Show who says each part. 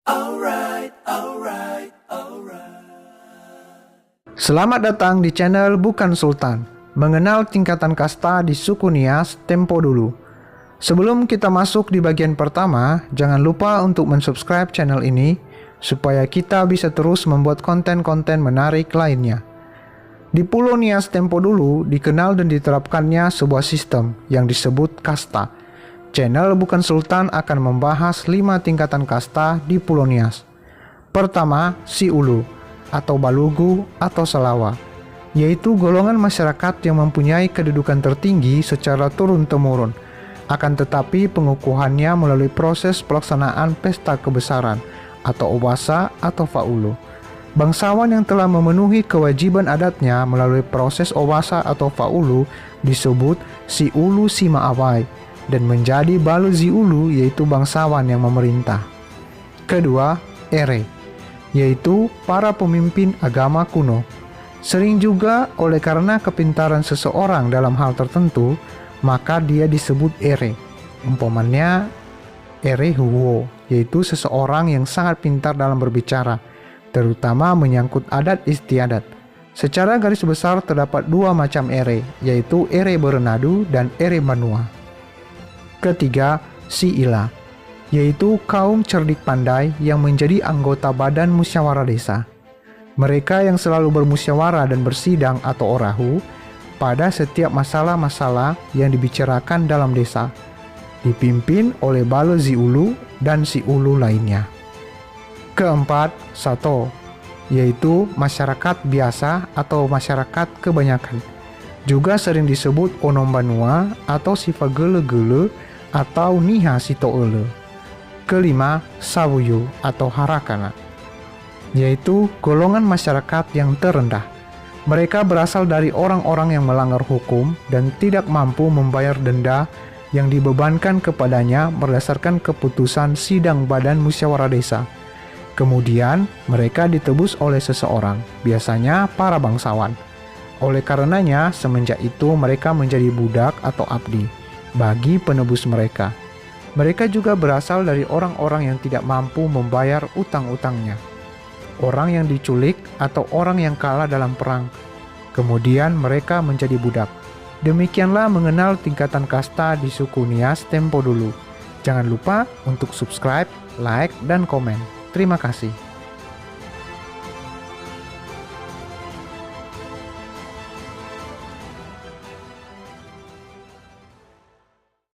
Speaker 1: Alright, alright, alright.
Speaker 2: Selamat datang di channel Bukan Sultan, mengenal tingkatan kasta di suku Nias tempo dulu. Sebelum kita masuk di bagian pertama, jangan lupa untuk mensubscribe channel ini, supaya kita bisa terus membuat konten-konten menarik lainnya. Di Pulau Nias tempo dulu dikenal dan diterapkannya sebuah sistem yang disebut kasta. Channel Bukan Sultan akan membahas 5 tingkatan kasta di Pulau Nias. Pertama, Si Ulu atau Balugu atau Salawa, yaitu golongan masyarakat yang mempunyai kedudukan tertinggi secara turun-temurun. Akan tetapi pengukuhannya melalui proses pelaksanaan pesta kebesaran atau obasa atau faulu. Bangsawan yang telah memenuhi kewajiban adatnya melalui proses obasa atau faulu disebut Si Ulu Sima Awai, dan menjadi Balu Zi Ulu yaitu bangsawan yang memerintah. Kedua, Ere, yaitu para pemimpin agama kuno. Sering juga oleh karena kepintaran seseorang dalam hal tertentu, maka dia disebut Ere. Umpamanya Ere Huwo, yaitu seseorang yang sangat pintar dalam berbicara, terutama menyangkut adat istiadat. Secara garis besar terdapat 2 macam Ere, yaitu Ere Berenadu dan Ere Manua. Ketiga, Si Ila, yaitu kaum cerdik pandai yang menjadi anggota badan musyawarah desa. Mereka yang selalu bermusyawarah dan bersidang atau orahu pada setiap masalah-masalah yang dibicarakan dalam desa, dipimpin oleh Balu Zi Ulu dan Si Ulu lainnya. Keempat, Sato, yaitu masyarakat biasa atau masyarakat kebanyakan. Juga sering disebut Onom Banua atau Sifa Gele-Gele atau Niha Sitoele. Kelima, Sawuyu atau Harakana, yaitu golongan masyarakat yang terendah. Mereka berasal dari orang-orang yang melanggar hukum dan tidak mampu membayar denda yang dibebankan kepadanya berdasarkan keputusan sidang badan musyawarah desa. Kemudian mereka ditebus oleh seseorang, biasanya para bangsawan. Oleh karenanya, semenjak itu mereka menjadi budak atau abdi bagi penebus mereka. Mereka juga berasal dari orang-orang yang tidak mampu membayar utang-utangnya, orang yang diculik atau orang yang kalah dalam perang. Kemudian mereka menjadi budak. Demikianlah mengenal tingkatan kasta di suku Nias tempo dulu. Jangan lupa untuk subscribe, like, dan komen. Terima kasih.